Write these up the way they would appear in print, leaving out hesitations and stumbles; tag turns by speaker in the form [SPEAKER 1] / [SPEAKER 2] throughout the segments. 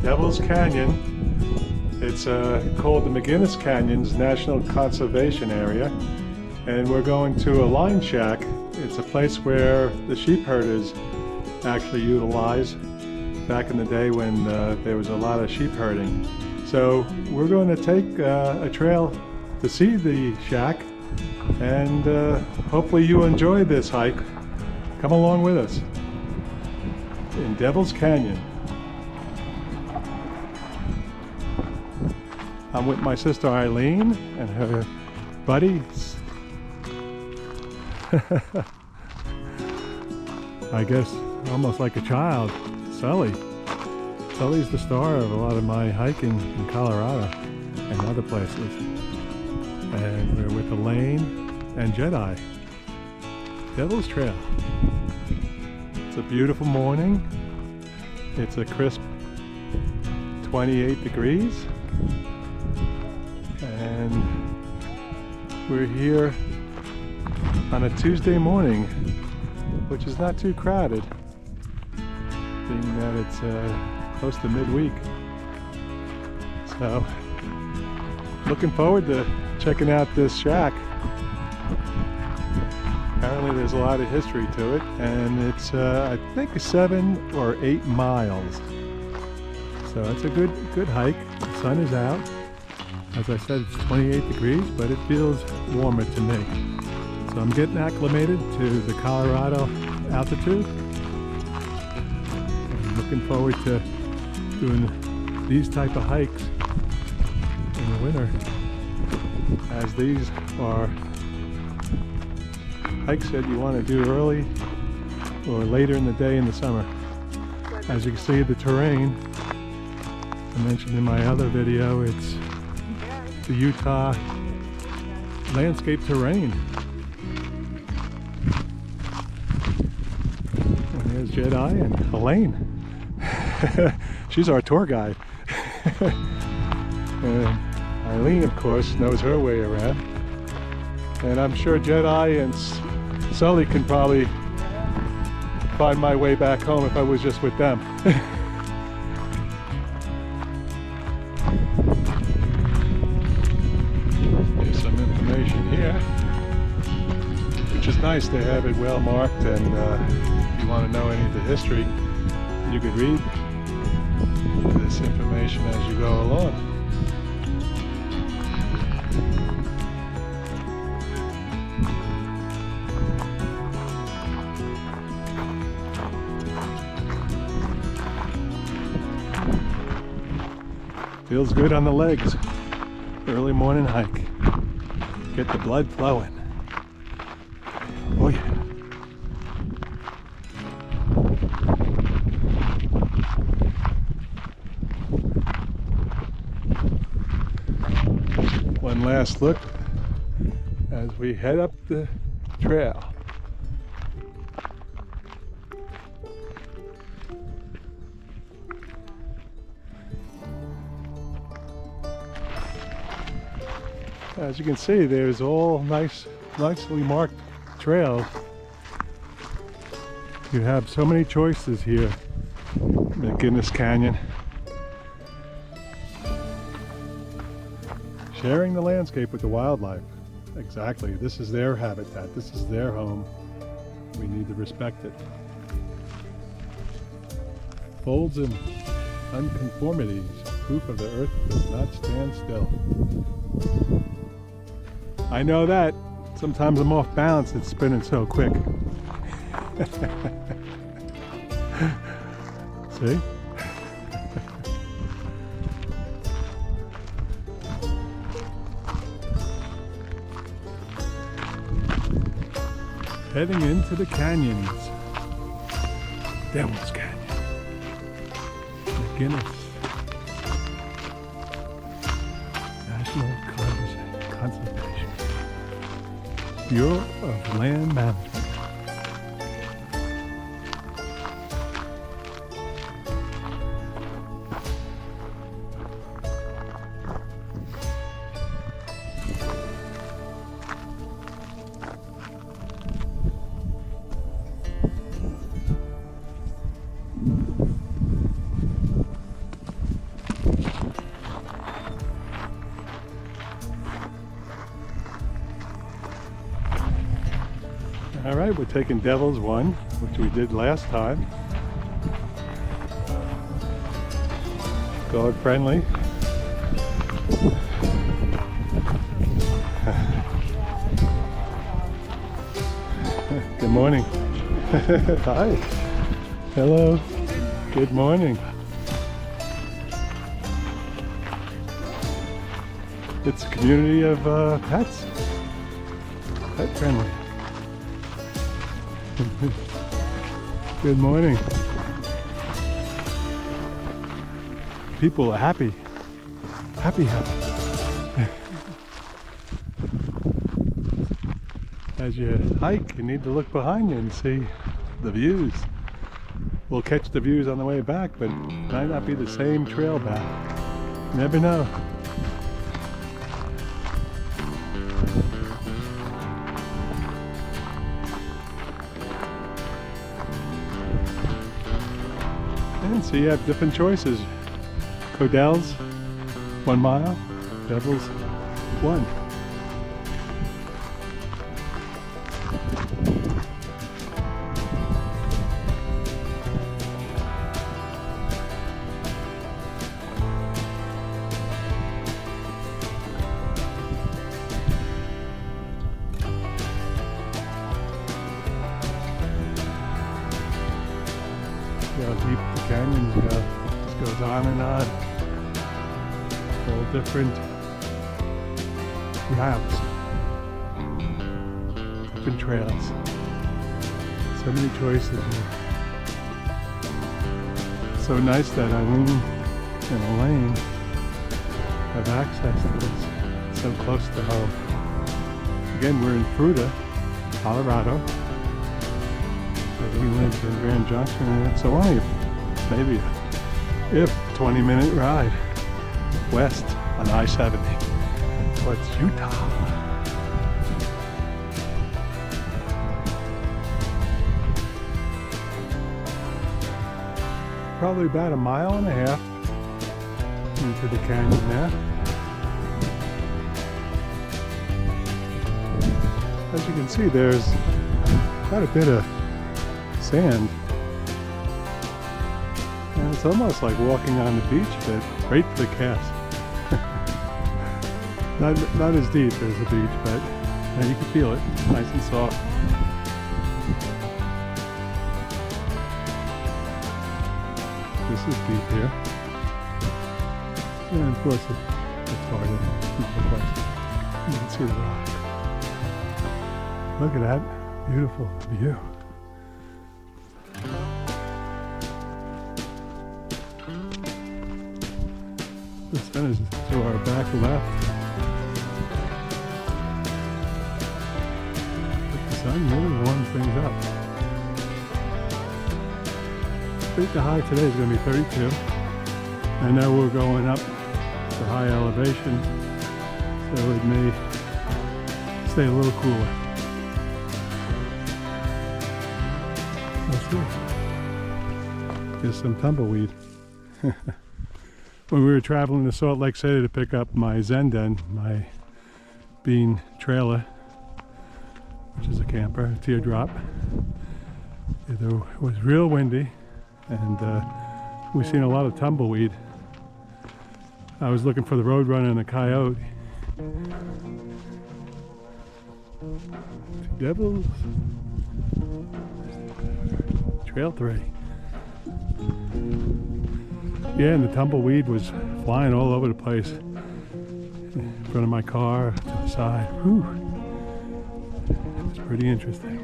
[SPEAKER 1] Devil's Canyon. It's called the McGinnis Canyons National Conservation Area, and we're going to a line shack. It's a place where the sheep herders actually utilized back in the day when there was a lot of sheep herding. So we're going to take a trail to see the shack, and hopefully you enjoy this hike. Come along with us in Devil's Canyon. I'm with my sister Eileen and her buddies. I guess almost like a child, Sully. Sully's the star of a lot of my hiking in Colorado and other places. And we're with Elaine and Jedi. Devil's Trail. It's a beautiful morning. It's a crisp 28 degrees. And we're here on a Tuesday morning, which is not too crowded, being that it's close to midweek. So, looking forward to checking out this shack. Apparently there's a lot of history to it, and it's I think 7 or 8 miles. So it's a good hike. The sun is out. As I said, it's 28 degrees, but it feels warmer to me. So I'm getting acclimated to the Colorado altitude. I'm looking forward to doing these type of hikes in the winter, as these are hikes that you want to do early or later in the day in the summer. As you can see, the terrain, I mentioned in my other video, it's the Utah landscape terrain. And there's Jedi and Elaine. She's our tour guide. And Eileen, of course, knows her way around. And I'm sure Jedi and Sully can probably find my way back home if I was just with them. There's some information here, which is nice to have it well marked, and if you want to know any of the history, you could read this information as you go along. Feels good on the legs. Early morning hike. Get the blood flowing. Oh yeah. One last look as we head up the trail. As you can see, there's all nicely marked trails. You have so many choices here, McGinnis Canyon. Sharing the landscape with the wildlife. Exactly, this is their habitat, this is their home. We need to respect it. Folds and unconformities, proof of the earth does not stand still. I know that. Sometimes I'm off balance, it's spinning so quick. See? Heading into the canyons. Devil's Canyon. McGinnis National Conservation. Bureau of Land Management. Alright, we're taking Devil's One, which we did last time. Dog friendly. Good morning. Hi. Hello. Good morning. It's a community of pets. Pet friendly. Good morning. People are happy. Happy. As you hike, you need to look behind you and see the views. We'll catch the views on the way back, but it might not be the same trail back. You never know. And so you have different choices. Codell's 1 mile, Devil's 1. See how deep the canyons go. This goes on and on. All different routes, different trails. So many choices here. So nice that Eileen and Elaine have access to this so close to home. Again, we're in Fruita, Colorado. He lives in Grand Junction, and it's only maybe a 20-minute ride west on I-70 towards Utah. Probably about 1.5 miles into the canyon now. As you can see, there's quite a bit of sand, and it's almost like walking on the beach, but right to the calves. not as deep as the beach, but you can feel it, nice and soft. This is deep here, and of course it's hard in other places. You can see the rock. Look at that beautiful view. The sun is to our back left. But the sun really warms things up. I think the high today is going to be 32. I know we're going up to high elevation, so it may stay a little cooler. Let's see. There's some tumbleweed. When we were traveling to Salt Lake City to pick up my Zenden, my bean trailer, which is a camper, a teardrop, it was real windy, and we've seen a lot of tumbleweed. I was looking for the roadrunner and the coyote. Devils. Trail 3. Yeah, and the tumbleweed was flying all over the place. In front of my car, to the side. Whew. It's pretty interesting.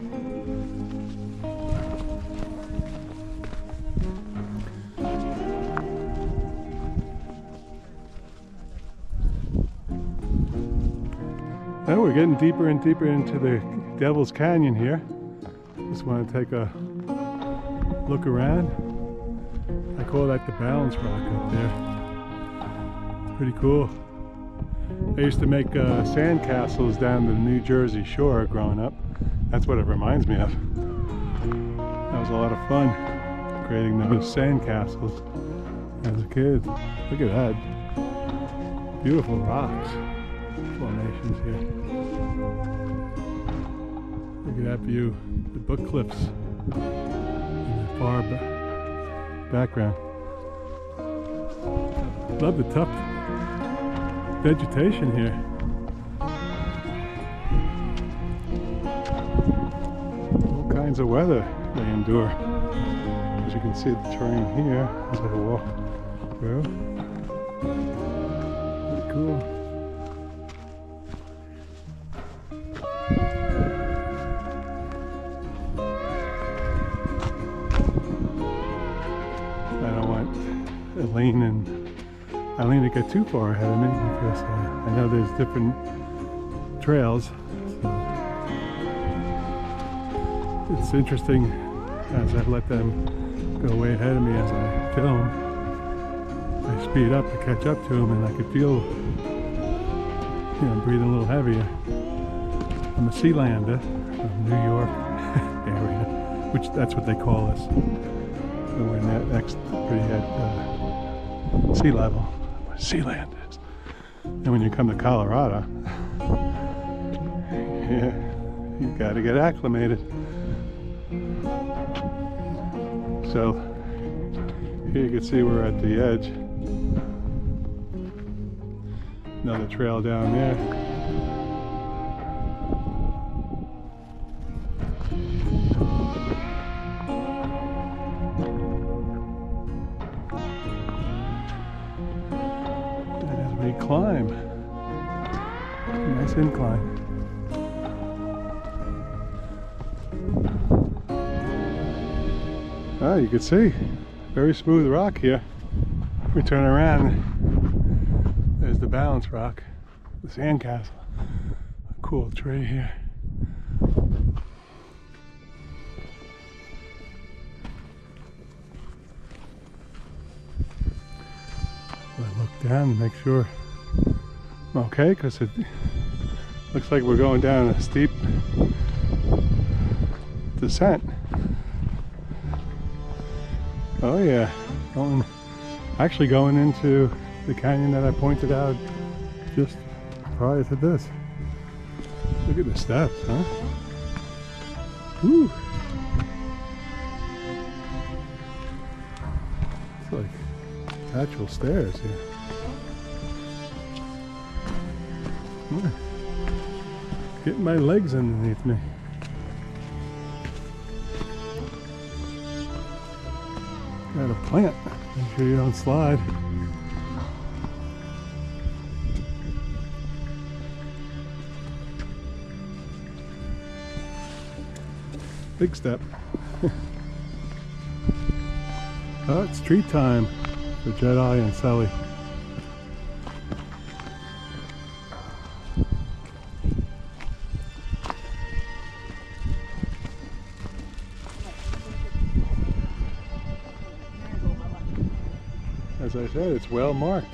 [SPEAKER 1] Now we're getting deeper and deeper into the Devil's Canyon here. Just want to take a look around. I call that the balance rock up there. Pretty cool. I used to make sand castles down the New Jersey shore growing up. That's what it reminds me of. That was a lot of fun, creating those sand castles as a kid. Look at that. Beautiful rocks formations here. Look at that view. the book cliffs in the far background. Love the tough vegetation here. All kinds of weather they endure. As you can see the terrain here as I walk through. Pretty cool. I don't want Eileen to get too far ahead of me because I know there's different trails. So it's interesting as I let them go way ahead of me as I film. I speed up to catch up to them, and I could feel, I'm breathing a little heavier. I'm a Sealander from New York area, which that's what they call us. So we're next pretty at sea level. Sealanders. And when you come to Colorado, yeah, you got to get acclimated. So here you can see we're at the edge. Another trail down there. And as we climb, nice incline. Oh, you can see, very smooth rock here. We turn around, there's the balance rock, the sandcastle. A cool tree here. I look down to make sure I'm okay, because it looks like we're going down a steep descent. Oh yeah, actually going into the canyon that I pointed out just prior to this. Look at the steps, huh? Woo! It's like natural stairs here. Getting my legs underneath me. Got a plant. Make sure you don't slide. Big step. Oh, it's treat time for Jedi and Sully. As I said, it's well marked.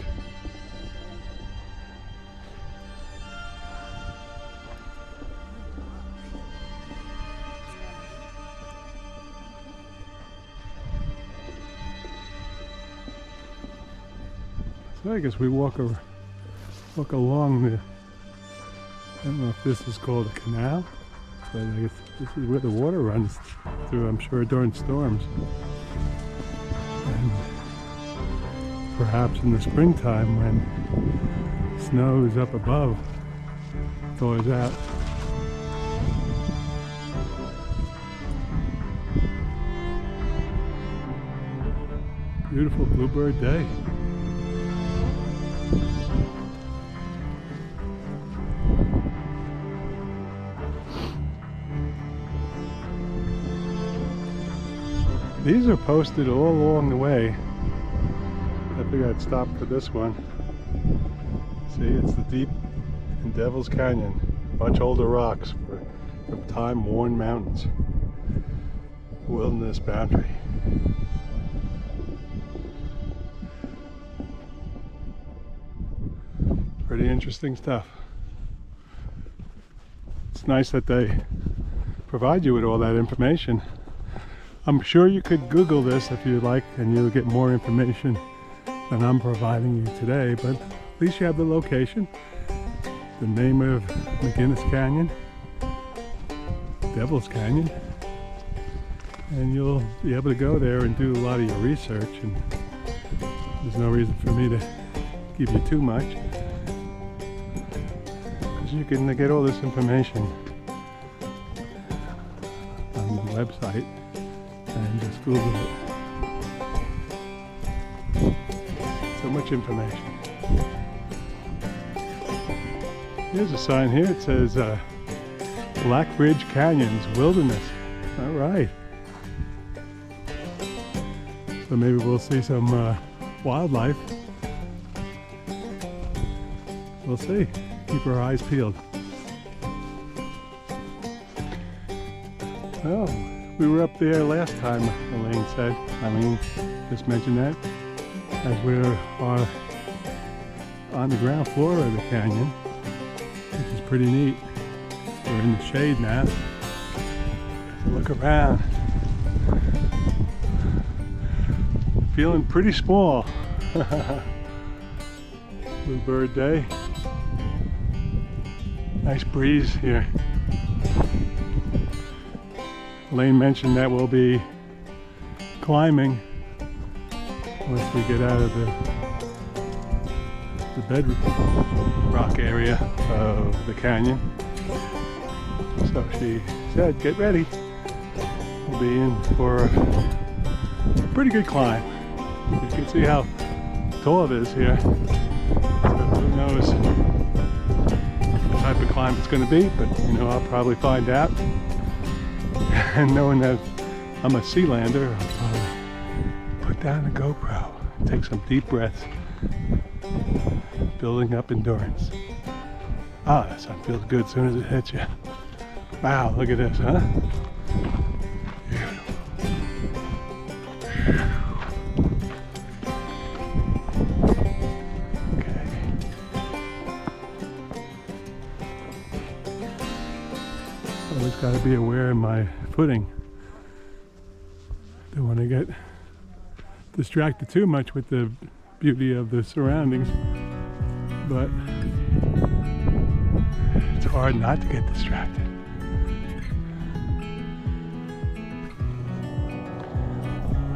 [SPEAKER 1] So I guess we walk along the, I don't know if this is called a canal, but I guess this is where the water runs through, I'm sure, during storms. And perhaps in the springtime when snow is up above, thaws out. Beautiful bluebird day. These are posted all along the way. I figured I'd stop for this one. See, it's the deep in Devil's Canyon. Much older rocks from time-worn mountains. Wilderness boundary. Pretty interesting stuff. It's nice that they provide you with all that information. I'm sure you could Google this if you like, and you'll get more information than I'm providing you today, but at least you have the location, the name of McGinnis Canyon, Devil's Canyon, and you'll be able to go there and do a lot of your research, and there's no reason for me to give you too much, because you can get all this information on the website and just Google it. So much information. Here's a sign here. It says Black Ridge Canyons Wilderness. All right. So maybe we'll see some wildlife. We'll see. Keep our eyes peeled. Oh, we were up there last time, Elaine said. Eileen just mentioned that. As we are on the ground floor of the canyon, which is pretty neat. We're in the shade now. So look around. Feeling pretty small. Bluebird day. Nice breeze here. Elaine mentioned that we'll be climbing once we get out of the bedrock area of the canyon. So she said, get ready. We'll be in for a pretty good climb. You can see how tall it is here. So who knows what type of climb it's going to be, but you know, I'll probably find out. And knowing that I'm a Sealander, I'll probably put down the GoPro and take some deep breaths, building up endurance. Ah, that sun feels good as soon as it hits you. Wow, look at this, huh? Beautiful. Okay. Always got to be aware of my footing. Don't want to get distracted too much with the beauty of the surroundings, but it's hard not to get distracted.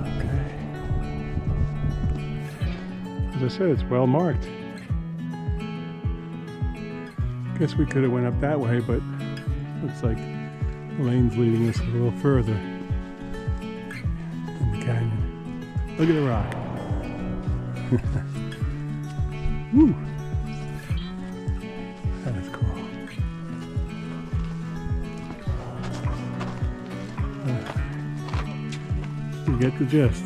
[SPEAKER 1] Okay. As I said, it's well marked. Guess we could have went up that way, but looks like the lane's leading us a little further in the canyon. Look at the rock. Woo! That is cool. You get the gist.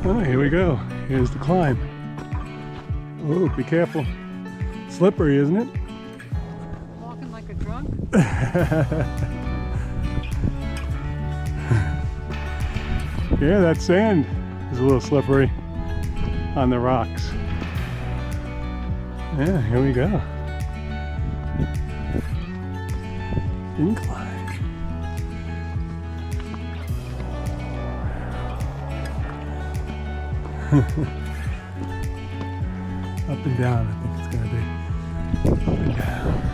[SPEAKER 1] Oh, here we go. Here's the climb. Oh, be careful. Slippery, isn't it?
[SPEAKER 2] Walking like a drunk?
[SPEAKER 1] Yeah, that sand is a little slippery on the rocks. Yeah, here we go. Incline. Up and down, I think it's going to be. Up and down.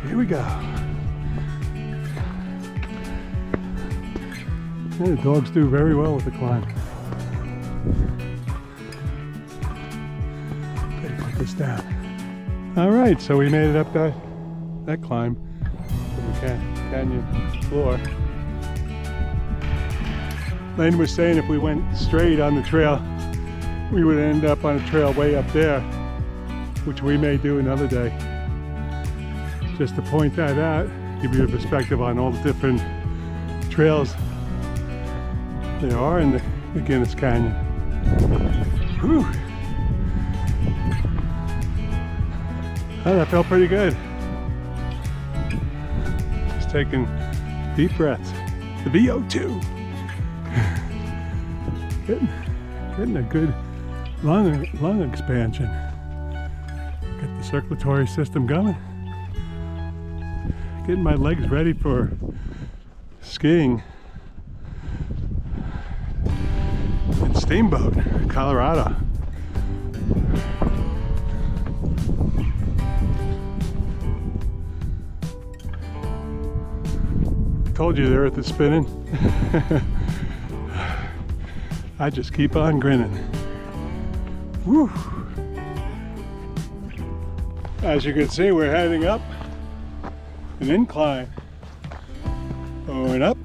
[SPEAKER 1] Here we go. Yeah, the dogs do very well with the climb. Okay, put this down. All right, so we made it up that climb from the canyon floor. Lane was saying if we went straight on the trail, we would end up on a trail way up there, which we may do another day. Just to point that out, give you a perspective on all the different trails there are in the McGinnis Canyon. Whew. Oh, that felt pretty good. Just taking deep breaths. The VO2. Getting a good lung expansion. the circulatory system going. Getting my legs ready for skiing in Steamboat, Colorado. Told you the earth is spinning. I just keep on grinning. Woo. As you can see, we're heading up an incline. Going up,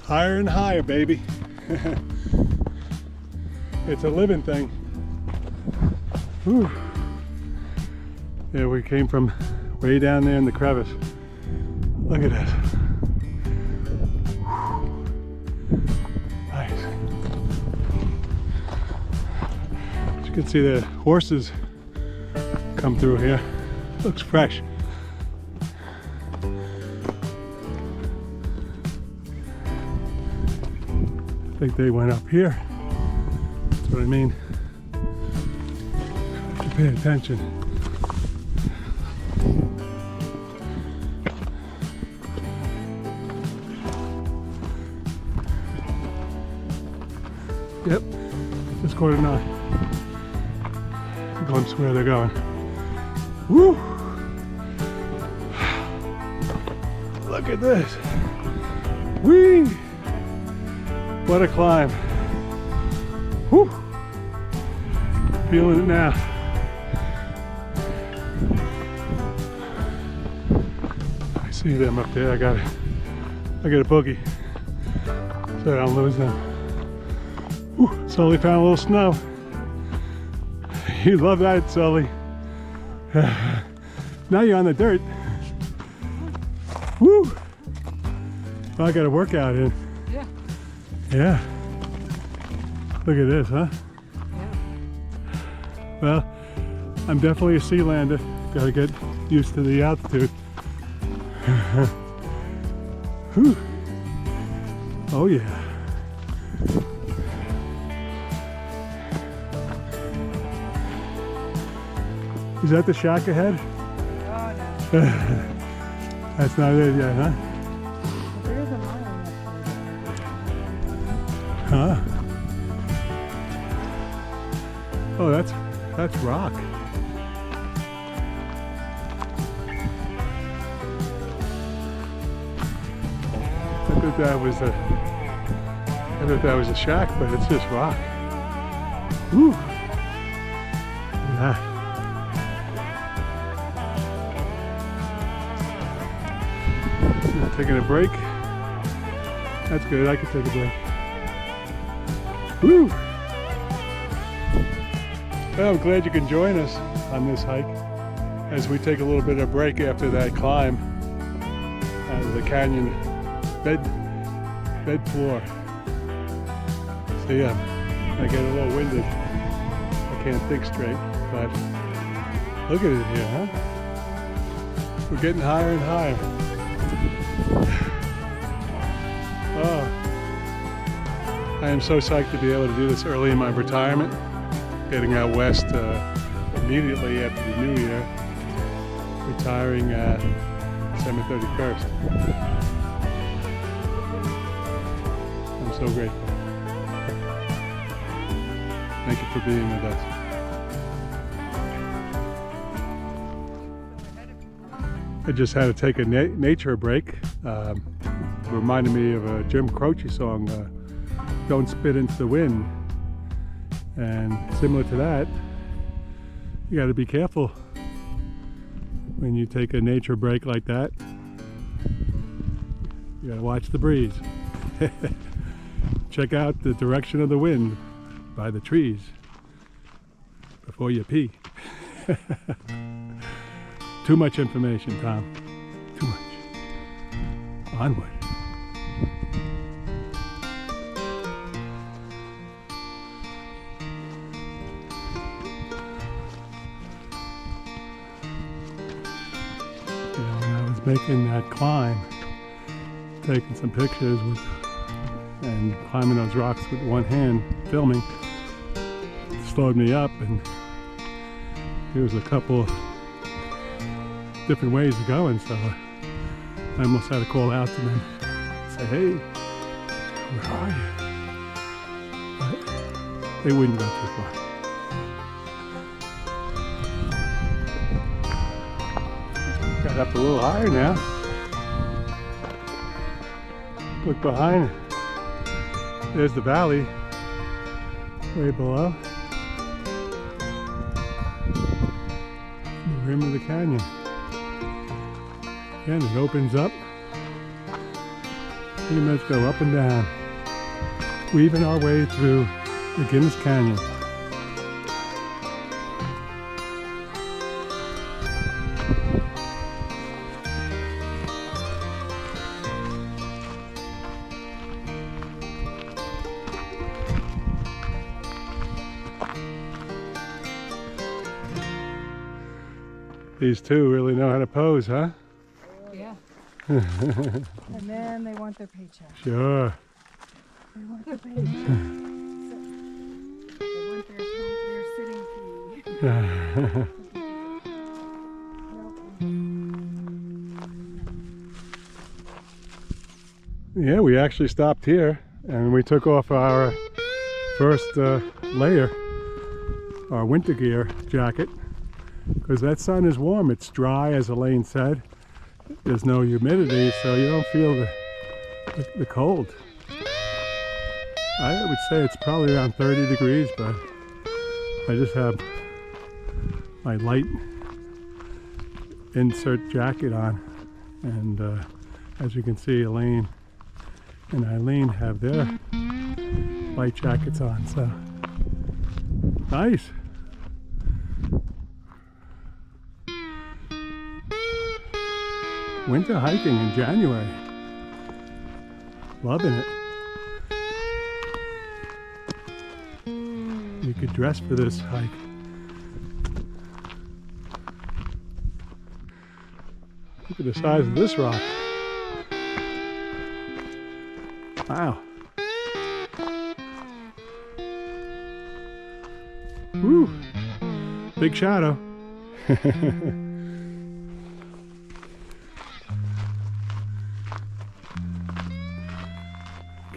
[SPEAKER 1] higher and higher, baby. It's a living thing. Woo. Yeah, we came from way down there in the crevice. Look at this. Nice. As you can see, the horses come through here. Looks fresh. I think they went up here. That's what I mean. Have to pay attention. Yep, just 8:45. A glimpse where they're going. Woo! Look at this. Whee! What a climb. Woo! Feeling it now. I see them up there. I got a boogie, so I don't lose them. Whew, Sully found a little snow. You love that, Sully. Now you're on the dirt. Woo! Well, I got a workout in.
[SPEAKER 2] Yeah.
[SPEAKER 1] Yeah. Look at this, huh?
[SPEAKER 2] Yeah.
[SPEAKER 1] Well, I'm definitely a Sealander. Gotta get used to the altitude. Whew. Oh yeah. Is that the shack ahead?
[SPEAKER 2] Oh, no.
[SPEAKER 1] That's not it yet, huh?
[SPEAKER 2] There is a mile left.
[SPEAKER 1] Huh? Oh, that's rock. I thought that was a shack, but it's just rock. Woo! Yeah. Taking a break. That's good. I can take a break. Woo! Well, I'm glad you can join us on this hike as we take a little bit of break after that climb out of the canyon bed floor. So yeah, I get a little winded. I can't think straight, but look at it here, huh? We're getting higher and higher. Oh, I am so psyched to be able to do this early in my retirement. Getting out west immediately after the new year. Retiring December 31st. I'm so grateful. Thank you for being with us. I just had to take a nature break. Reminded me of a Jim Croce song, Don't Spit Into the Wind. And similar to that, you got to be careful when you take a nature break like that. You got to watch the breeze. Check out the direction of the wind by the trees before you pee. Too much information, Tom. Too much. Onward. Making that climb, taking some pictures and climbing those rocks with one hand, filming, slowed me up, and There's a couple different ways of going, so I almost had to call out to them, say, hey, where are you? But they wouldn't go too far. Got up a little higher now. Look behind. There's the valley way below. The rim of the canyon. And it opens up. Pretty much go up and down. Weaving our way through McGinnis Canyon. These two really know how to pose, huh?
[SPEAKER 2] Yeah. And then they want their paycheck.
[SPEAKER 1] Sure.
[SPEAKER 2] They want their paycheck. They want their sitting fee.
[SPEAKER 1] Yeah, we actually stopped here and we took off our first layer, our winter gear jacket, because that sun is warm. It's dry, as Elaine said. There's no humidity, so you don't feel the cold. I would say it's probably around 30 degrees, but I just have my light insert jacket on. And as you can see, Elaine and Eileen have their light jackets on, so nice. Winter hiking in January. Loving it. You could dress for this hike. Look at the size of this rock. Wow. Woo! Big shadow.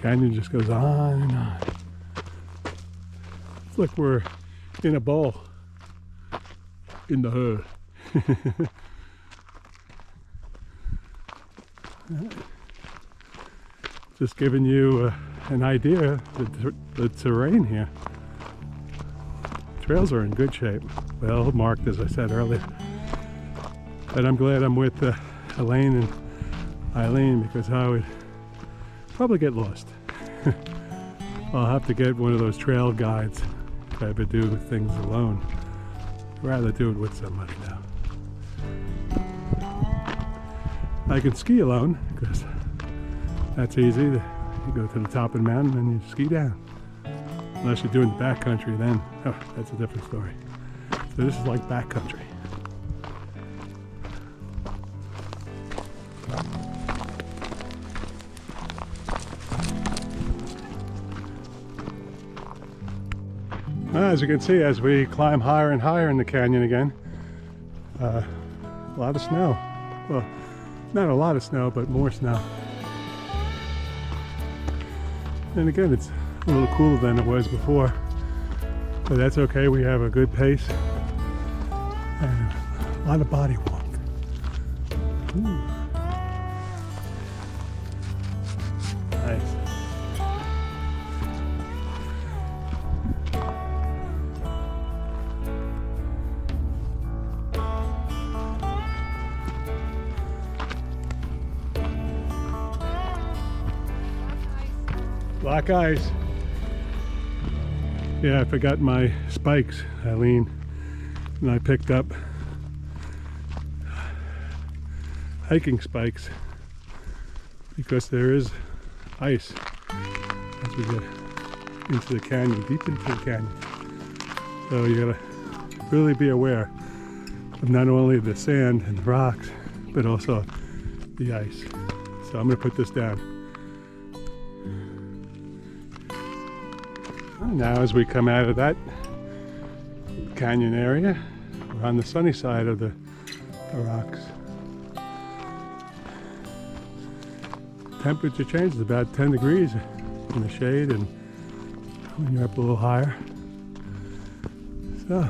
[SPEAKER 1] Canyon just goes on and on. It's like we're in a bowl in the hood. Just giving you an idea of the terrain here. Trails are in good shape. Well marked, as I said earlier. But I'm glad I'm with Elaine and Eileen, because I would probably get lost. I'll have to get one of those trail guides if I ever do things alone. I'd rather do it with somebody now. I can ski alone, because that's easy. You go to the top of the mountain and you ski down. Unless you're doing the backcountry, then that's a different story. So this is like backcountry. As you can see, as we climb higher and higher in the canyon again, a lot of snow. Well, not a lot of snow, but more snow. And again, it's a little cooler than it was before, but that's okay. We have a good pace and a lot of body warmth. Ooh. Nice. Black ice. Yeah, I forgot my spikes, Eileen, and I picked up hiking spikes because there is ice as we get into the canyon, deep into the canyon. So you gotta really be aware of not only the sand and the rocks, but also the ice. So I'm gonna put this down. Now as we come out of that canyon area, we're on the sunny side of the rocks. Temperature changes about 10 degrees in the shade and when you're up a little higher. So,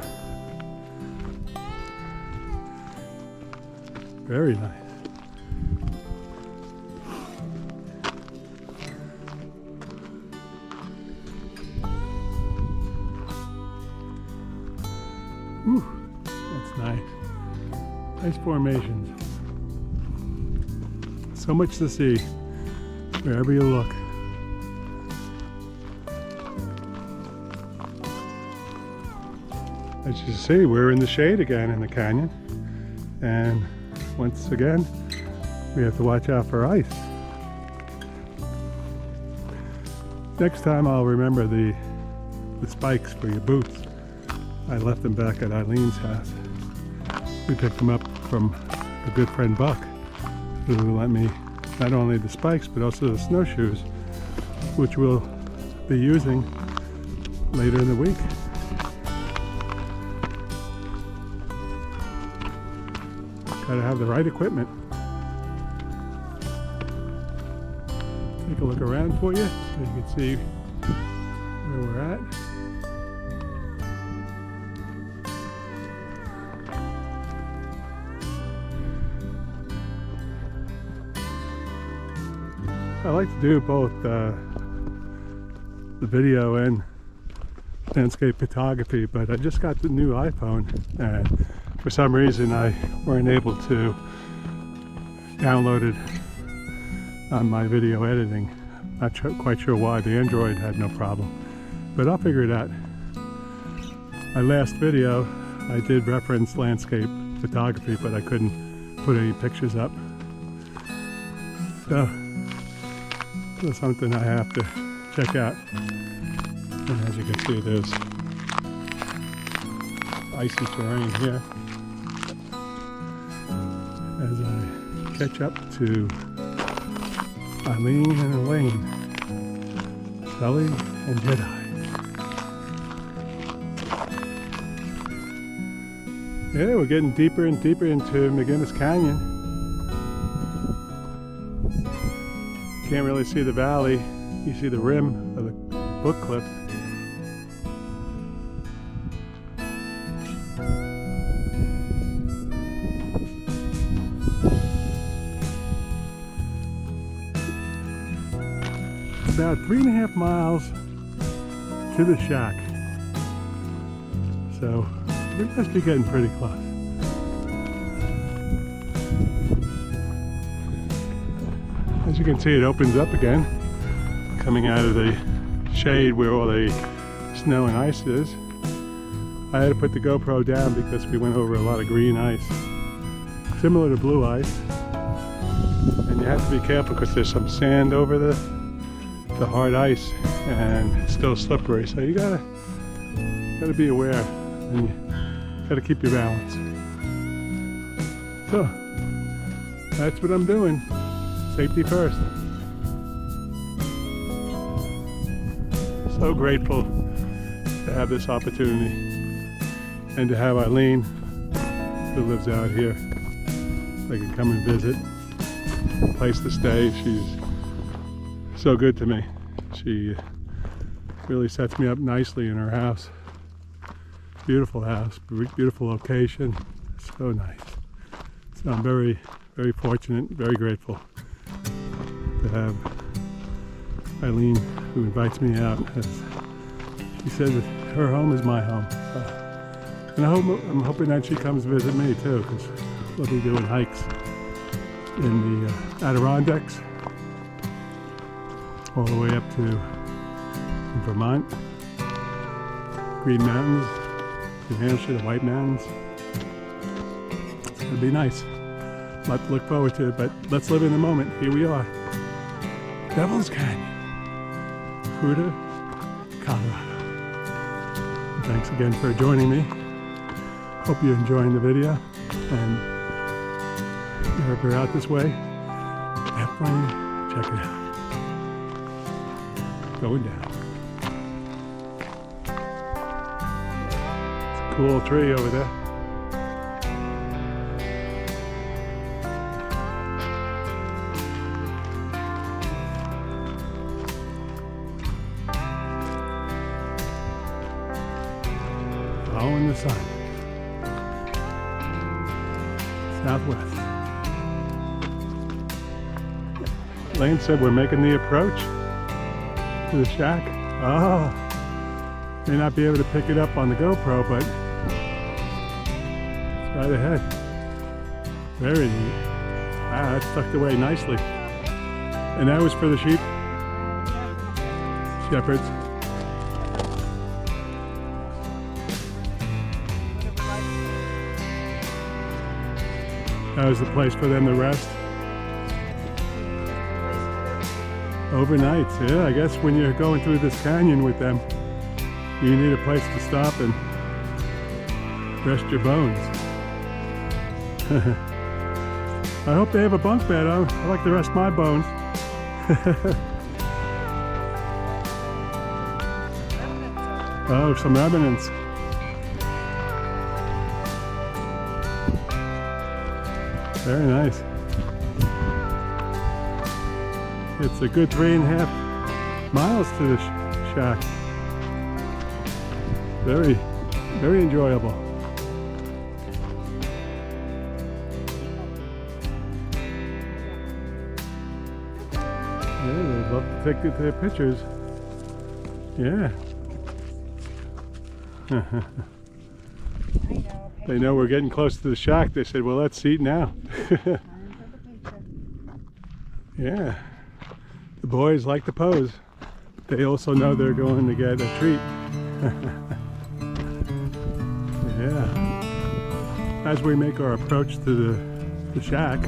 [SPEAKER 1] very nice. Whew, that's nice. Nice formations. So much to see wherever you look. As you see, we're in the shade again in the canyon. And once again, we have to watch out for ice. Next time I'll remember the spikes for your boots. I left them back at Eileen's house. We picked them up from a good friend Buck, who lent me not only the spikes but also the snowshoes, which we'll be using later in the week. Gotta have the right equipment. Take a look around for you so you can see where we're at. I like to do both the video and landscape photography, but I just got the new iPhone and for some reason I weren't able to download it on my video editing. Not quite sure why. The Android had no problem, but I'll figure it out. My last video I did reference landscape photography, but I couldn't put any pictures up. So that's something I have to check out. And as you can see, there's icy terrain here. As I catch up to Eileen and Elaine, Sully and Jedi. Yeah, we're getting deeper and deeper into McGinnis Canyon. Can't really see the valley. You see the rim of the book cliffs. It's about 3.5 miles to the shack. So we must be getting pretty close. As you can see, it opens up again, coming out of the shade where all the snow and ice is. I had to put the GoPro down because we went over a lot of green ice, similar to blue ice. And you have to be careful because there's some sand over the hard ice and it's still slippery. So you gotta be aware and you gotta keep your balance. So that's what I'm doing. Safety first. So grateful to have this opportunity and to have Eileen, who lives out here. I can come and visit, a place to stay. She's so good to me. She really sets me up nicely in her house. Beautiful house, beautiful location, so nice. So I'm very, very fortunate, very grateful to have Eileen, who invites me out. She says that her home is my home. And I'm hoping that she comes visit me too, because we'll be doing hikes in the Adirondacks, all the way up to Vermont, Green Mountains, New Hampshire, the White Mountains. It's gonna be nice. A lot to look forward to, but let's live in the moment. Here we are. Devil's Canyon, Fruita, Colorado. And thanks again for joining me. Hope you're enjoying the video, and if you're out this way, definitely check it out. Going down. It's a cool tree over there.
[SPEAKER 3] in the sun. Southwest. Lane said we're making the approach to the shack. Oh, may not be able to pick it up on the GoPro, but it's right ahead. Very neat. Wow, that's tucked away nicely. And that was for the sheep? Shepherds. That was the place for them to rest. Overnight, yeah, I guess when you're going through this canyon with them, you need a place to stop and rest your bones. I hope they have a bunk bed. I like to rest my bones. Oh, some remnants. Very nice. It's a good 3.5 miles to the shack. Very, very enjoyable. Yeah, they'd love to take their pictures. Yeah. They know we're getting close to the shack. They said, well, let's eat now. Yeah. The boys like to pose. They also know they're going to get a treat. Yeah. As we make our approach to the shack,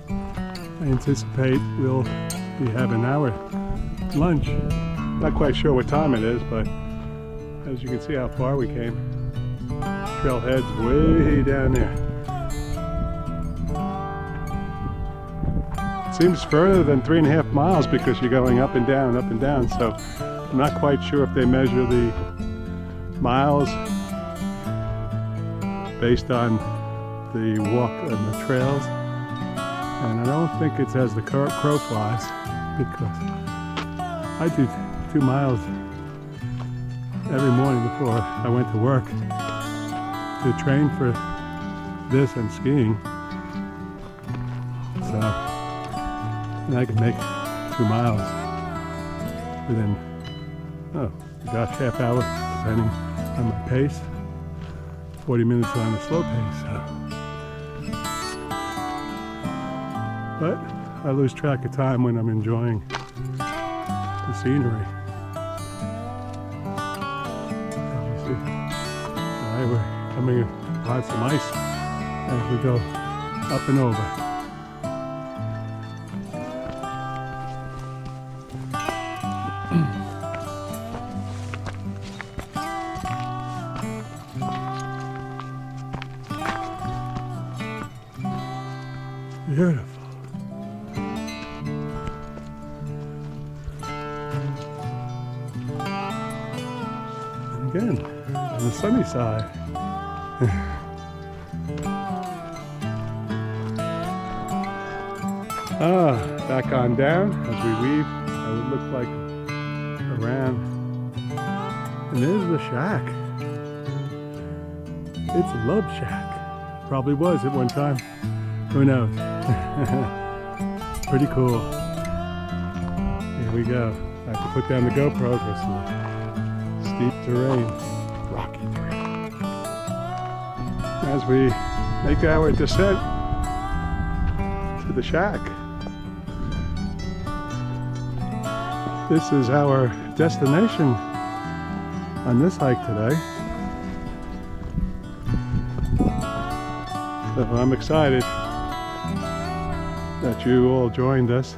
[SPEAKER 3] I anticipate we'll be having our lunch. Not quite sure what time it is, but as you can see how far we came. Trailhead's way down there. It seems further than 3.5 miles because you're going up and down, so I'm not quite sure if they measure the miles based on the walk and the trails. And I don't think it's as the crow flies, because I do 2 miles every morning before I went to work to train for this and skiing. So, and I can make 2 miles within, oh gosh, half hour, depending on my pace. 40 minutes on the slow pace. So. But I lose track of time when I'm enjoying the scenery. Alright, we're coming upon some ice as we go up and over. Beautiful. Again, on the sunny side. Back on down as we weave. It would look like around. And there's the shack. It's a love shack. Probably was at one time. Who knows? Pretty cool. Here we go. I have to put down the GoPro for some steep terrain, rocky terrain. As we make our descent to the shack. This is our destination on this hike today. So I'm excited that you all joined us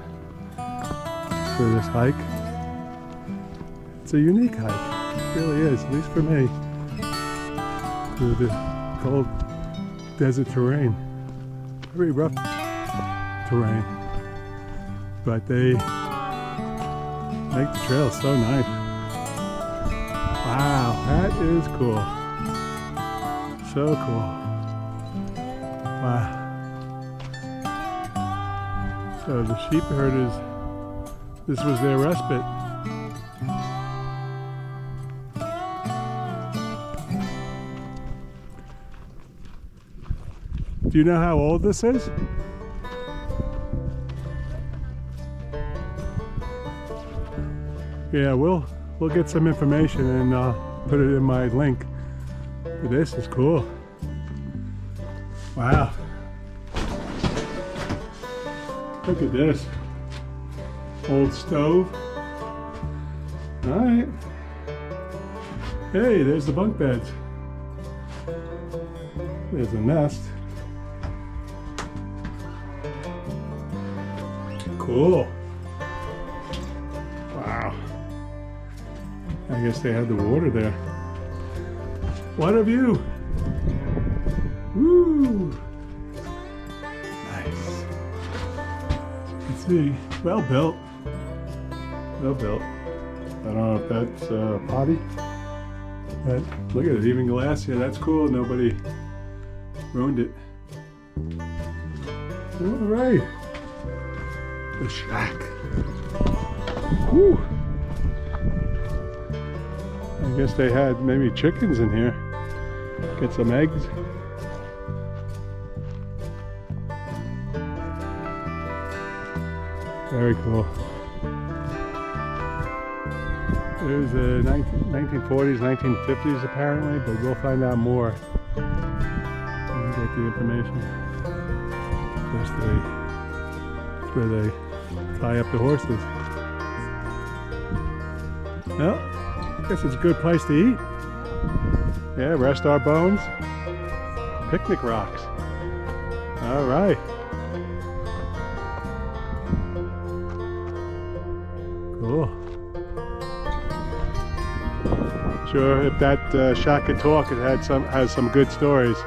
[SPEAKER 3] for this hike. It's a unique hike. It really is, at least for me, through the cold desert terrain. Very rough terrain, but they make the trail so nice. Wow, that is cool. So cool. Wow. So the sheep herders, this was their respite. Do you know how old this is? Yeah, we'll get some information and put it in my link. But this is cool. Wow. Look at this. Old stove. Alright. Hey, there's the bunk beds. There's a nest. Cool. Wow. I guess they had the water there. What a view! Woo! Nice. As you can see, well built. Well built. I don't know if that's potty. But look at it, even glass here. That's cool. Nobody ruined it. All right. The shack. Whew. I guess they had maybe chickens in here. Get some eggs. Very cool. It was the 1940s, 1950s apparently, but we'll find out more when we get the information. That's where they tie up the horses. Well, I guess it's a good place to eat. Yeah, rest our bones. Picnic rocks. All right. Cool. Sure, if that shack could talk, it has some good stories.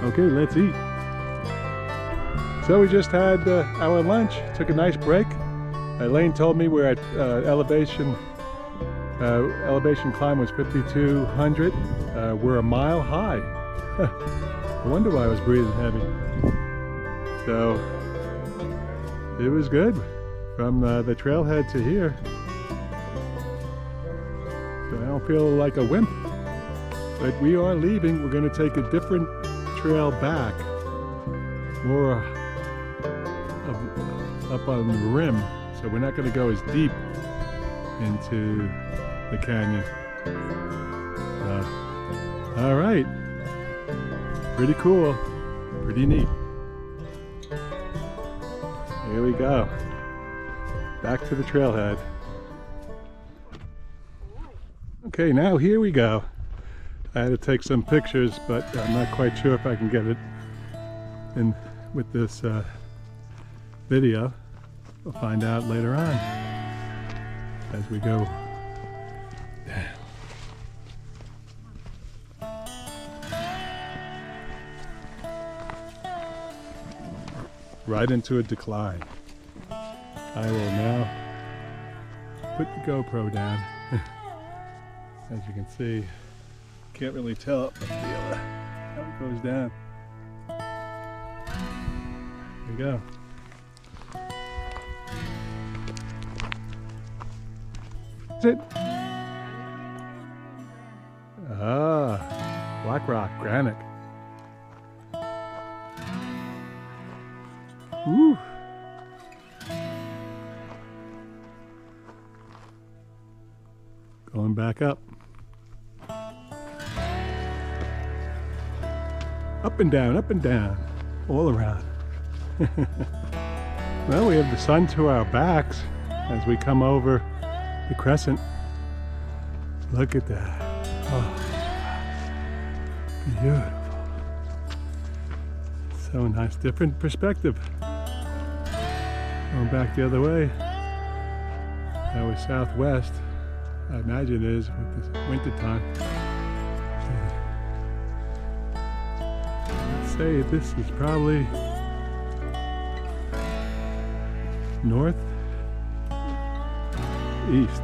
[SPEAKER 3] Okay, let's eat. So we just had our lunch. Took a nice break. Elaine told me we're at elevation climb was 5,200. We're a mile high. I wonder why I was breathing heavy. So it was good from the trailhead to here. So I don't feel like a wimp. But we are leaving. We're going to take a different trail back, more up on the rim. So we're not going to go as deep into the canyon. All right. Pretty cool. Pretty neat. Here we go. Back to the trailhead. Okay, now here we go. I had to take some pictures, but I'm not quite sure if I can get it in with this video. We'll find out later on as we go down. Right into a decline. I will now put the GoPro down. As you can see, can't really tell up how it goes down. There we go. That's it. Ah, black rock, granite. Woo. Going back up. Up and down, all around. Well, we have the sun to our backs as we come over the crescent. Look at that. Oh, beautiful. So nice, different perspective. Going back the other way. That was southwest. I imagine it is with this winter time. Let's say this is probably north east.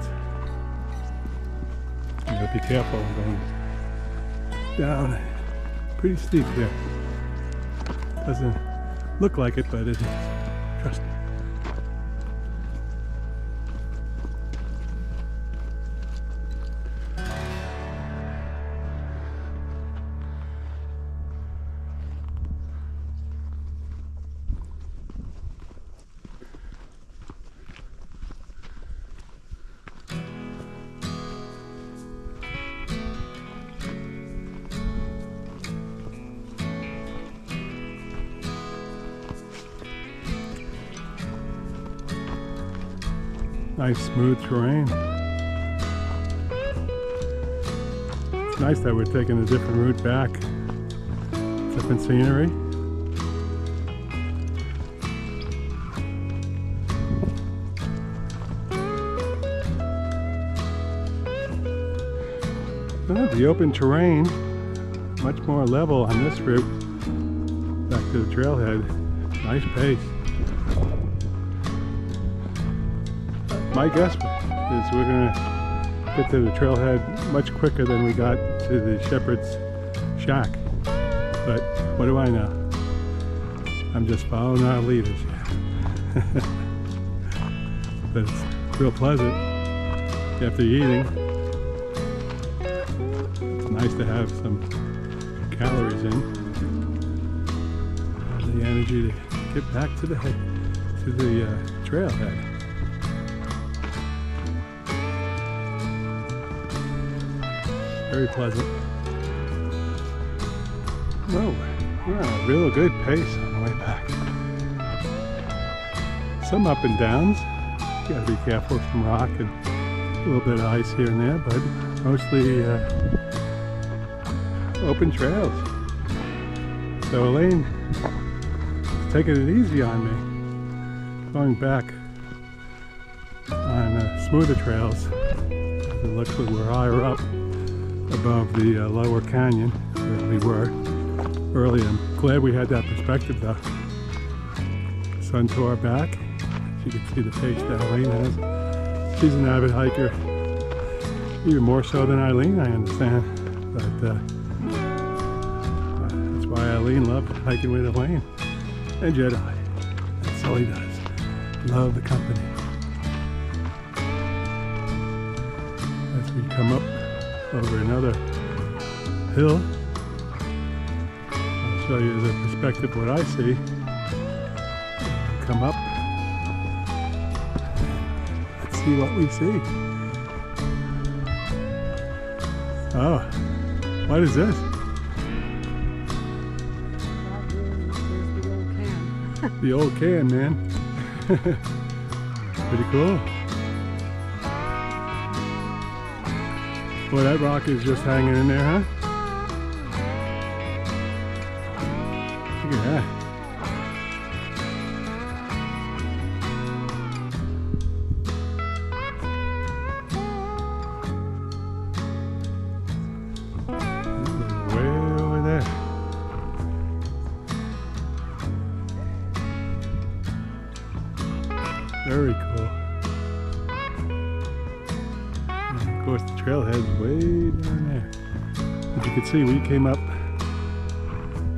[SPEAKER 3] You gotta be careful going down. Pretty steep here. Doesn't look like it, but it is. Trust me. Nice smooth terrain. It's nice that we're taking a different route back. Different scenery. The open terrain, much more level on this route. Back to the trailhead. Nice pace. My guess is we're going to get to the trailhead much quicker than we got to the shepherd's shack. But what do I know? I'm just following our leaders here. But it's real pleasant after eating. It's nice to have some calories in. The energy to get back to the trailhead. Very pleasant. Oh, we're on a real good pace on the way back. Some up and downs. You gotta be careful from rock and a little bit of ice here and there, but mostly open trails. So Elaine is taking it easy on me. Going back on smoother trails. It looks like we're higher up above the lower canyon where we were earlier. I'm glad we had that perspective though. Sun to our back. You can see the pace that Elaine has. She's an avid hiker, even more so than Eileen, I understand. But that's why Eileen loved hiking with Elaine and Jedi. That's all he does. Love the company. As we come up over another hill, I'll show you the perspective what I see. Come up. Let's see what we see. Oh, what is this? The old can, man. Pretty cool. Well, that rock is just hanging in there, huh? Look at that. Way over there. Very cool. And of course, the trailhead's way down there. As you can see, we came up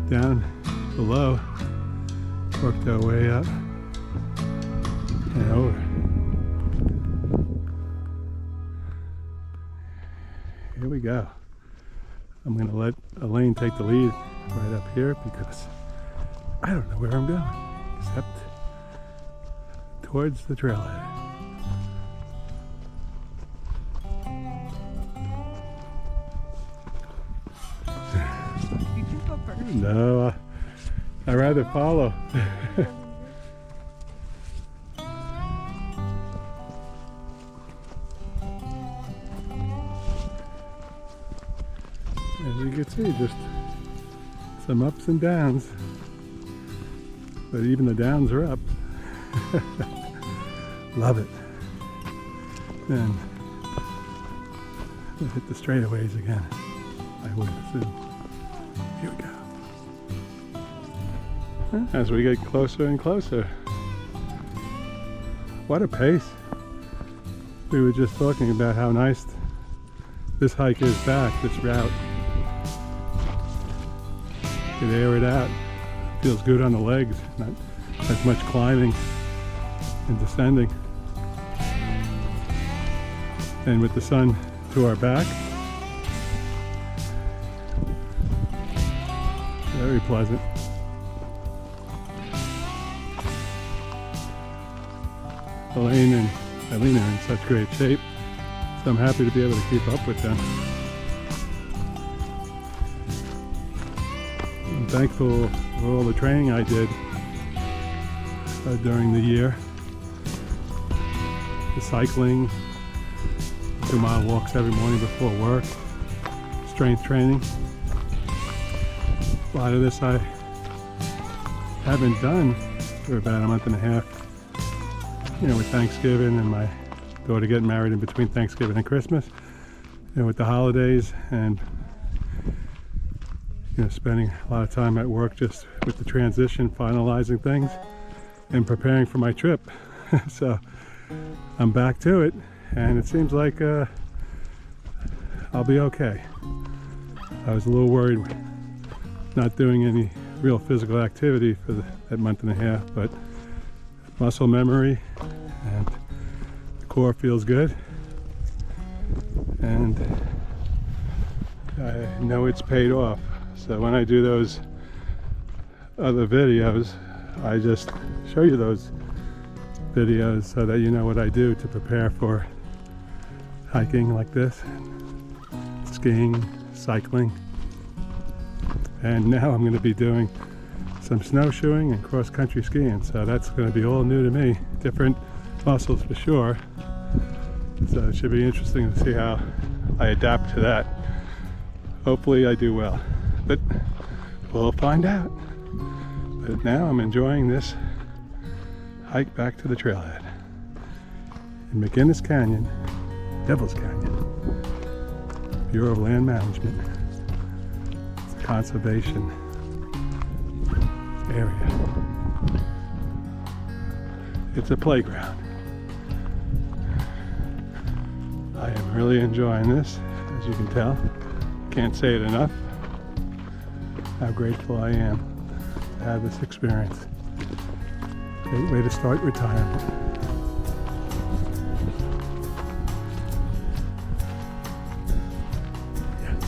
[SPEAKER 3] down below, worked our way up and over. Here we go. I'm going to let Elaine take the lead right up here because I don't know where I'm going except towards the trailhead.
[SPEAKER 2] You can go first.
[SPEAKER 3] No, I'd rather follow. As you can see, just some ups and downs. But even the downs are up. Love it. Then we'll hit the straightaways again. I would assume. Here we go. As we get closer and closer. What a pace. We were just talking about how nice this hike is back, this route. You can air it out. Feels good on the legs. Not as much climbing and descending. And with the sun to our back, very pleasant. Elaine and Eileen are in such great shape, so I'm happy to be able to keep up with them. I'm thankful for all the training I did during the year. to cycling, 2-mile walks every morning before work, strength training. A lot of this I haven't done for about a month and a half, you know, with Thanksgiving and my daughter getting married in between Thanksgiving and Christmas, you know, with the holidays, and you know, spending a lot of time at work just with the transition, finalizing things and preparing for my trip. So I'm back to it, and it seems like I'll be okay. I was a little worried not doing any real physical activity for that month and a half, but muscle memory and the core feels good, and I know it's paid off. So when I do those other videos, I just show you those videos so that you know what I do to prepare for hiking like this, skiing, cycling. And now I'm going to be doing some snowshoeing and cross-country skiing, so that's going to be all new to me. Different muscles for sure. So it should be interesting to see how I adapt to that. Hopefully I do well, but we'll find out. But now I'm enjoying this hike back to the trailhead in McGinnis Canyon, Devil's Canyon, Bureau of Land Management. It's a conservation area. It's a playground. I am really enjoying this, as you can tell. Can't say it enough how grateful I am to have this experience. Great way to start retirement. Yes.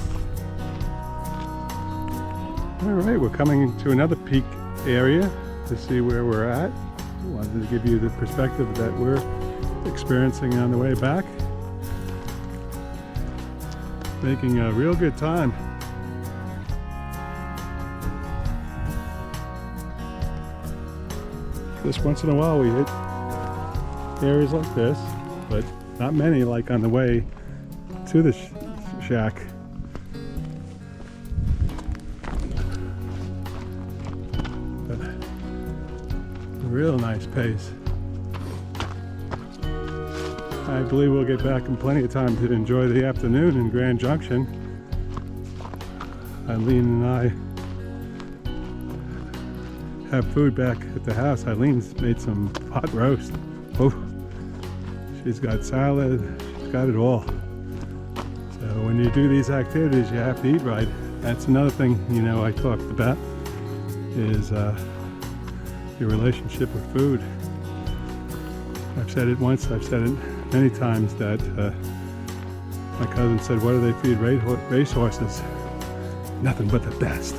[SPEAKER 3] All right, we're coming to another peak area to see where we're at. I wanted to give you the perspective that we're experiencing on the way back. Making a real good time. Just once in a while we hit areas like this, but not many like on the way to the shack. But a real nice pace. I believe we'll get back in plenty of time to enjoy the afternoon in Grand Junction. Eileen and I have food back at the house. Eileen's made some pot roast. Oh, she's got salad, she's got it all. So when you do these activities, you have to eat right. That's another thing, you know, I talked about is your relationship with food. I've said it once, I've said it many times that my cousin said, what do they feed racehorses? Nothing but the best.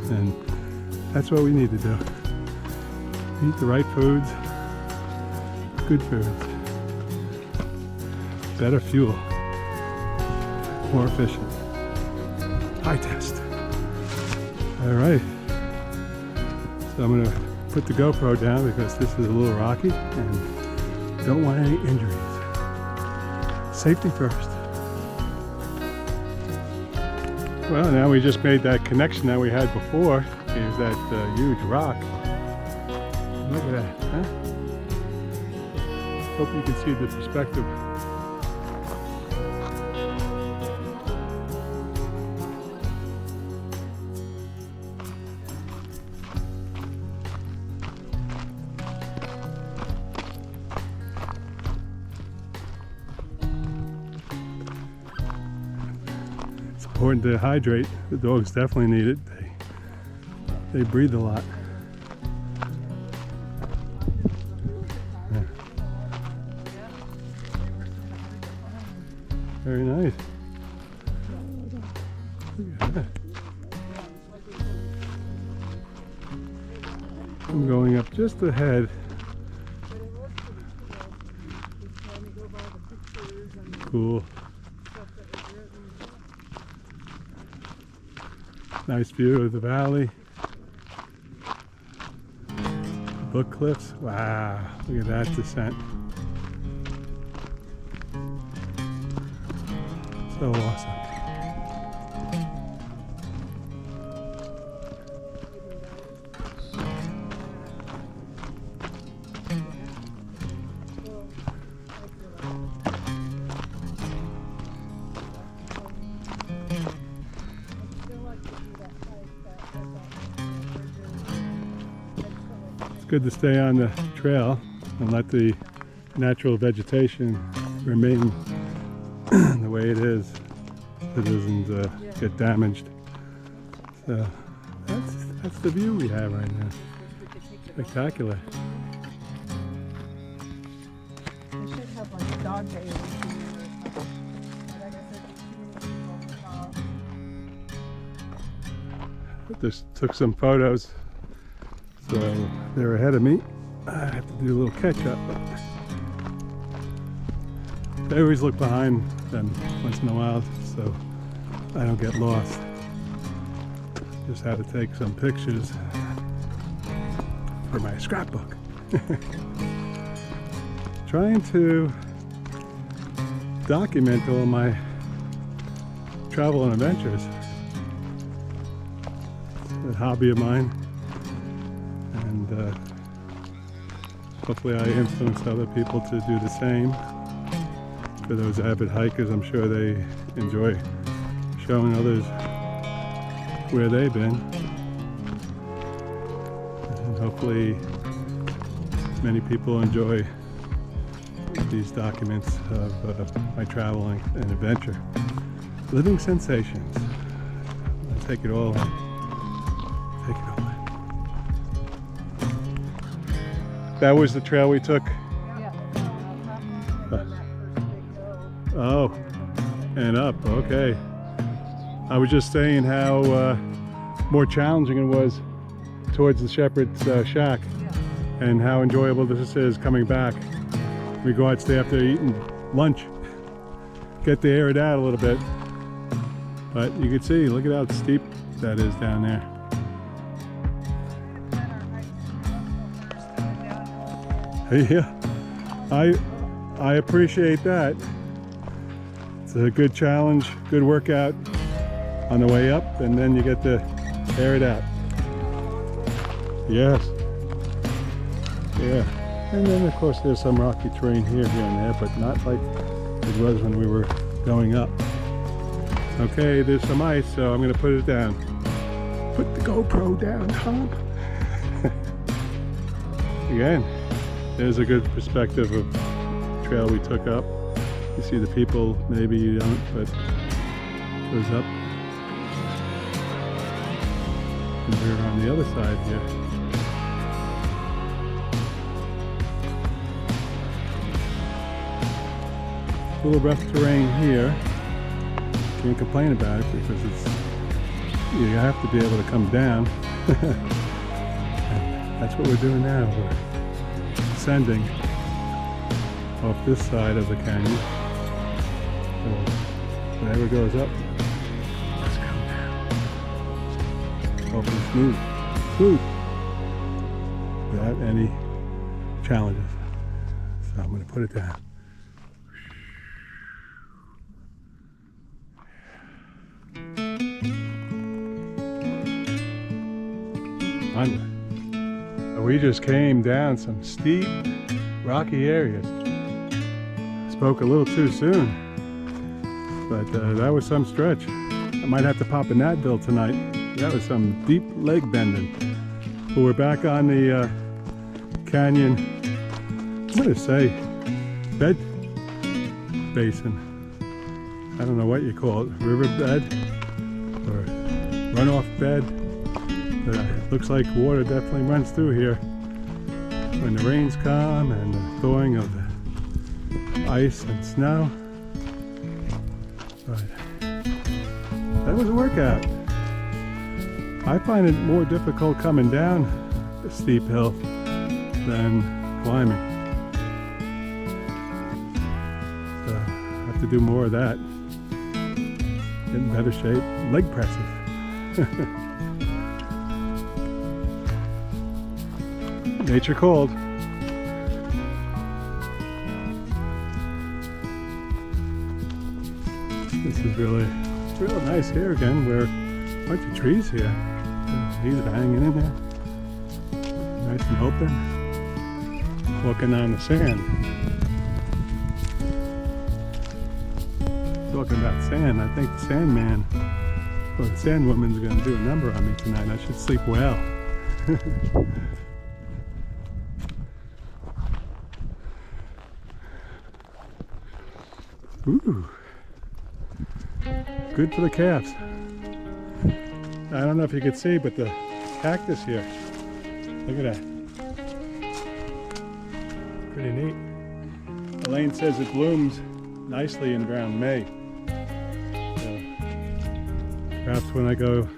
[SPEAKER 3] And that's what we need to do. Eat the right foods, good foods, better fuel, more efficient, high test. All right, so I'm gonna put the GoPro down because this is a little rocky and don't want any injuries. Safety first. Well, now we just made that connection that we had before. Here's that huge rock. Look at that, huh? Hope you can see the perspective. It's important to hydrate. The dogs definitely need it. They breathe a lot. Yeah. Very nice. Look at that. I'm going up just ahead. Cool. Nice view of the valley. Book cliffs. Wow, look at that descent. So awesome. It's good to stay on the trail and let the natural vegetation remain the way it is, so it doesn't get damaged. So that's the view we have right now. Spectacular.
[SPEAKER 2] They should have like dog days or something. But I guess there's too many people.
[SPEAKER 3] Just took some photos, so they're ahead of me. I have to do a little catch up. I always look behind them once in a while so I don't get lost. Just had to take some pictures for my scrapbook. Trying to document all my travel and adventures. It's a hobby of mine, and hopefully I influence other people to do the same. For those avid hikers, I'm sure they enjoy showing others where they've been. And hopefully many people enjoy these documents of my travel and adventure. Living sensations. I take it all in. Take it all in. That was the trail we took. Oh, and up, okay. I was just saying how more challenging it was towards the Shepherd's shack, and how enjoyable this is coming back. In regards to after eating lunch, get to air it out a little bit. But you can see, look at how steep that is down there. Yeah, I appreciate that. It's a good challenge, good workout on the way up, and then you get to air it out. Yes. Yeah. And then of course there's some rocky terrain here and there, but not like it was when we were going up. Okay, there's some ice, so I'm going to put it down. Put the GoPro down, Tom. Again, there's a good perspective of the trail we took up. You see the people, maybe you don't, but it goes up. And we're on the other side here. A little rough terrain here. Can't complain about it because it's, you have to be able to come down. That's what we're doing now. We're descending off this side of the canyon. So whatever goes up, let's go down. Hopefully smooth, without any challenges. So I'm going to put it down. We just came down some steep, rocky areas. Spoke a little too soon, but that was some stretch. I might have to pop a Nadville tonight. That was some deep leg bending. But we're back on the canyon, I'm going to say bed basin. I don't know what you call it, riverbed or runoff bed. It looks like water definitely runs through here when the rains come and the thawing of the ice and snow. But that was a workout. I find it more difficult coming down a steep hill than climbing. So I have to do more of that. Get in better shape. Leg presses. Nature called. This is it's real nice here again. We're a bunch of trees here. These are hanging in there. Nice and open. Walking on the sand. Talking about sand, I think the Sandman or the Sandwoman's going to do a number on me tonight. I should sleep well. Ooh. Good for the calves. I don't know if you can see, but the cactus here, look at that. Pretty neat. Elaine says it blooms nicely in around May. So perhaps when I go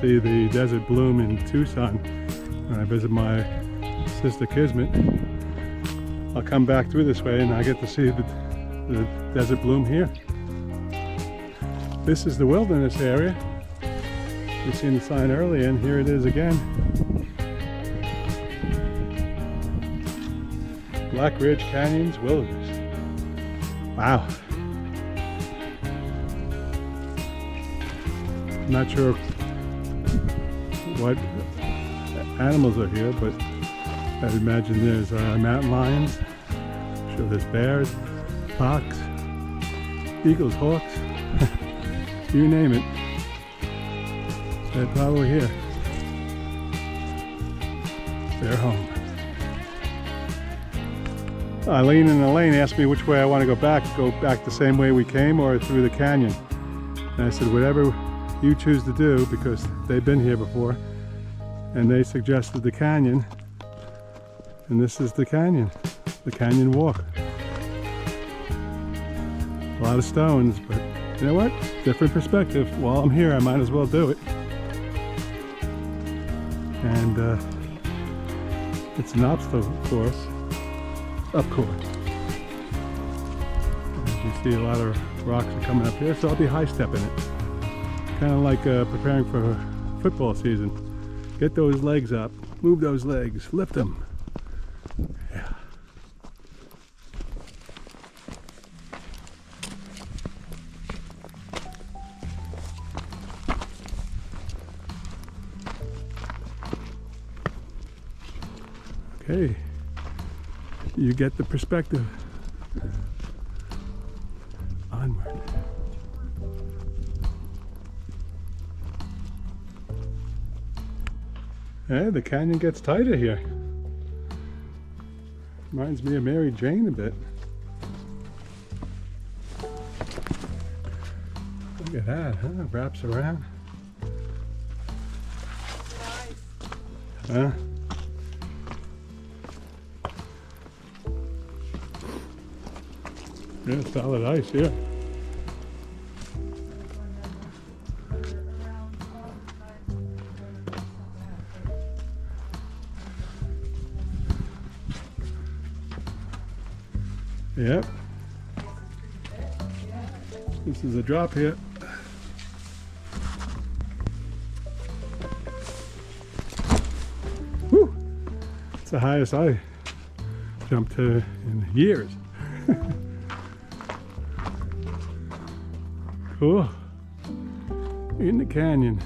[SPEAKER 3] see the desert bloom in Tucson, when I visit my sister Kismet, I'll come back through this way and I get to see the desert bloom here. This is the wilderness area. We've seen the sign earlier, and here it is again. Black Ridge Canyons Wilderness. Wow. I'm not sure what animals are here, but I'd imagine there's mountain lions. I'm sure there's bears, fox, eagles, hawks, you name it. They're probably here. They're home. Eileen and Elaine asked me which way I want to go back the same way we came or through the canyon. And I said, whatever you choose to do, because they've been here before. And they suggested the canyon. And this is the canyon walk. A lot of stones, but you know what? Different perspective. While I'm here, I might as well do it. And it's an obstacle course, of course. As you see, a lot of rocks are coming up here, so I'll be high stepping it. Kind of like preparing for football season. Get those legs up, move those legs, lift them. Yeah. Okay, you get the perspective. Onward. Hey, the canyon gets tighter here. Reminds me of Mary Jane a bit. Look at that, huh? Wraps around. Huh? Yeah, solid ice here. Yep. This is a drop here. Whew! It's the highest I jumped to in years. Cool. In the canyon.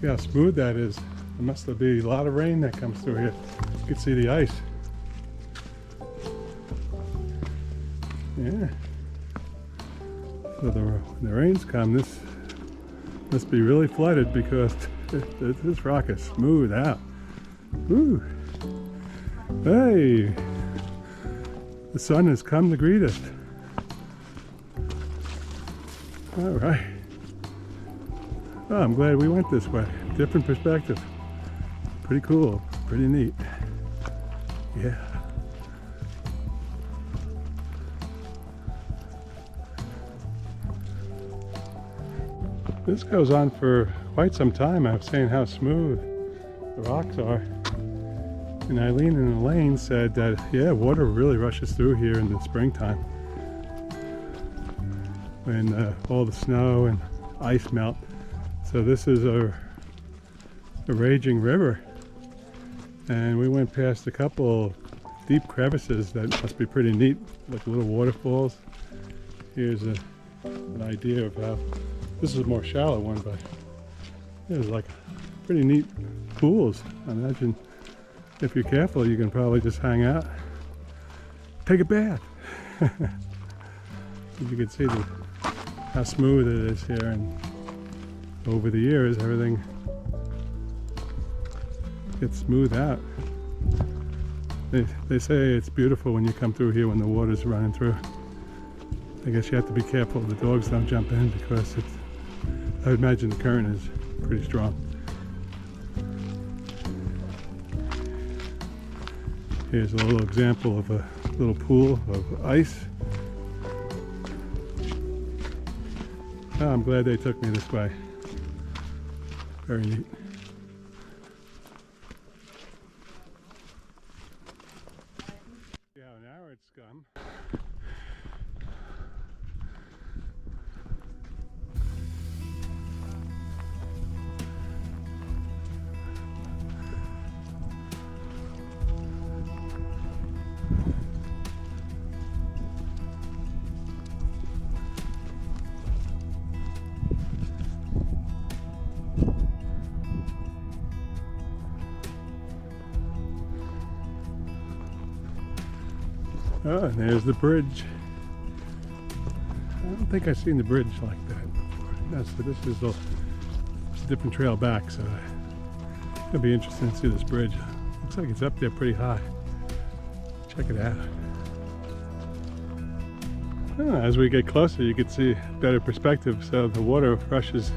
[SPEAKER 3] Look how smooth that is. There must be a lot of rain that comes through here. You can see the ice. Yeah. So when the rains come, this must be really flooded because this rock is smooth out. Woo. Hey, the sun has come to greet us. All right. Oh, I'm glad we went this way. Different perspective. Pretty cool. Pretty neat. Yeah. This goes on for quite some time. I was saying how smooth the rocks are. And Eileen and Elaine said that, yeah, water really rushes through here in the springtime. When all the snow and ice melt. So this is a raging river. And we went past a couple deep crevices that must be pretty neat, like little waterfalls. Here's an idea of how, this is a more shallow one, but there's like pretty neat pools. I imagine if you're careful, you can probably just hang out, take a bath. You can see how smooth it is here, and over the years everything gets smoothed out. They say it's beautiful when you come through here when the water's running through. I guess you have to be careful the dogs don't jump in, because I would imagine the current is pretty strong. Here's a little example of a little pool of ice. Oh, I'm glad they took me this way. Very neat. See how narrow it's come. Oh, and there's the bridge. I don't think I've seen the bridge like that before. No, so this is a different trail back, so it'll be interesting to see this bridge. Looks like it's up there pretty high. Check it out. Oh, as we get closer, you can see better perspective, so the water rushes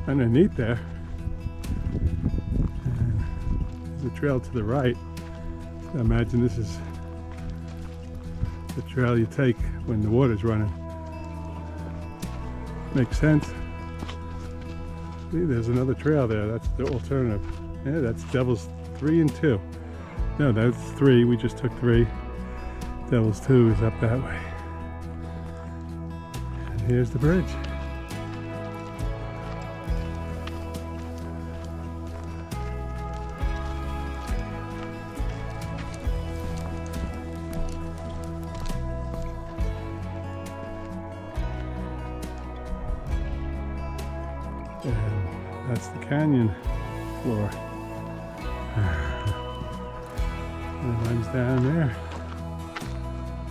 [SPEAKER 3] underneath there. And there's a trail to the right. So I imagine this is the trail you take when the water's running. Makes sense. See, there's another trail there. That's the alternative. Yeah, that's Devil's 3 and 2. No, that's 3. We just took 3. Devil's 2 is up that way. And here's the bridge. And that's the canyon floor. And it runs down there,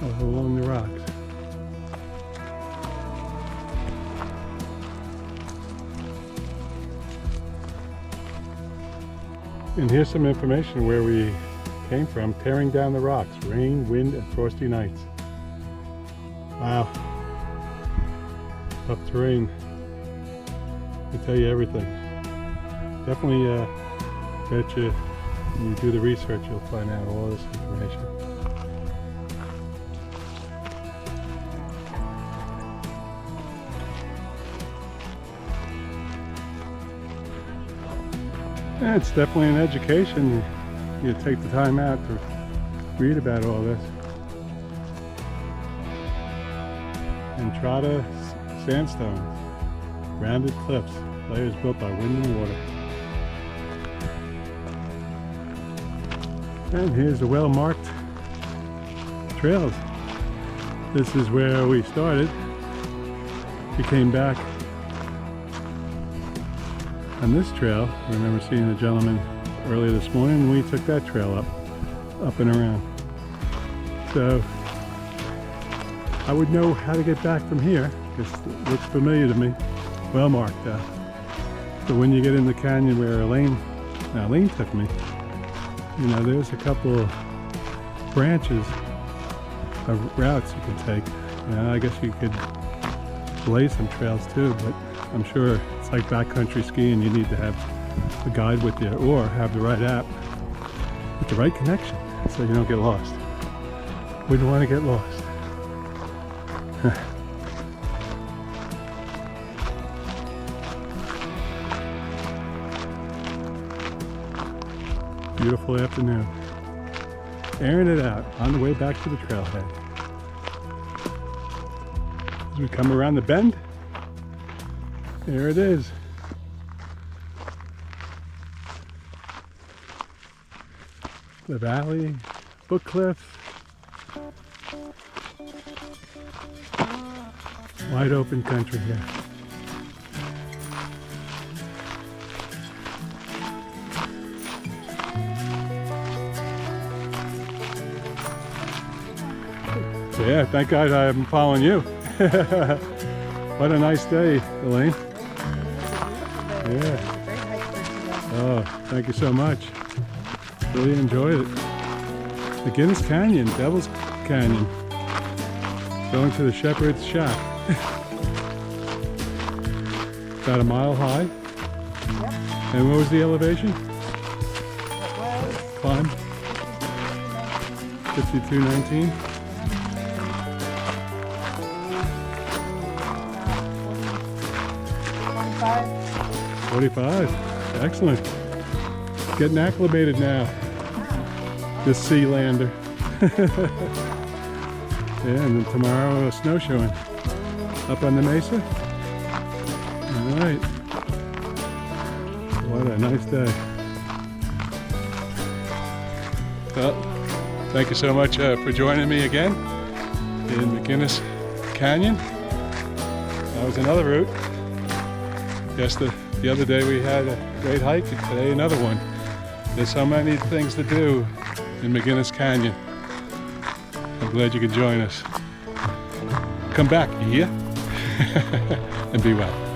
[SPEAKER 3] all along the rocks. And here's some information where we came from: tearing down the rocks, rain, wind, and frosty nights. Wow. Tough terrain. They tell you everything. Definitely bet you when you do the research you'll find out all this information. Yeah, it's definitely an education. You take the time out to read about all this. Entrada sandstone, rounded cliffs, layers built by wind and water. And here's the well-marked trails. This is where we started. We came back on this trail. I remember seeing a gentleman earlier this morning, and we took that trail up and around. So I would know how to get back from here, because it looks familiar to me. Well marked. So when you get in the canyon where Elaine took me, you know, there's a couple of branches of routes you can take. Now, I guess you could lay some trails too, but I'm sure it's like backcountry skiing. You need to have a guide with you, or have the right app with the right connection, so you don't get lost. Wouldn't want to get lost. Beautiful afternoon. Airing it out on the way back to the trailhead. As we come around the bend, there it is. the valley, Book Cliff. Wide open country here. Yeah, thank God I'm following you. What a nice day, Elaine. Yeah. Oh, thank you so much. Really enjoyed it. McGinnis Canyon, Devil's Canyon. Going to the Shepherd's Shack. About a mile high.
[SPEAKER 2] Yep.
[SPEAKER 3] And what was the elevation?
[SPEAKER 2] It was
[SPEAKER 3] Climb? 5219. 45. Excellent. Getting acclimated now. This Sealander. Yeah, and then tomorrow snowshoeing. Up on the mesa. All right. What a nice day. Well, thank you so much for joining me again in McGinnis Canyon. That was another route. Yes, the other day we had a great hike, and today another one. There's so many things to do in McGinnis Canyon. I'm glad you could join us. Come back, yeah? And be well.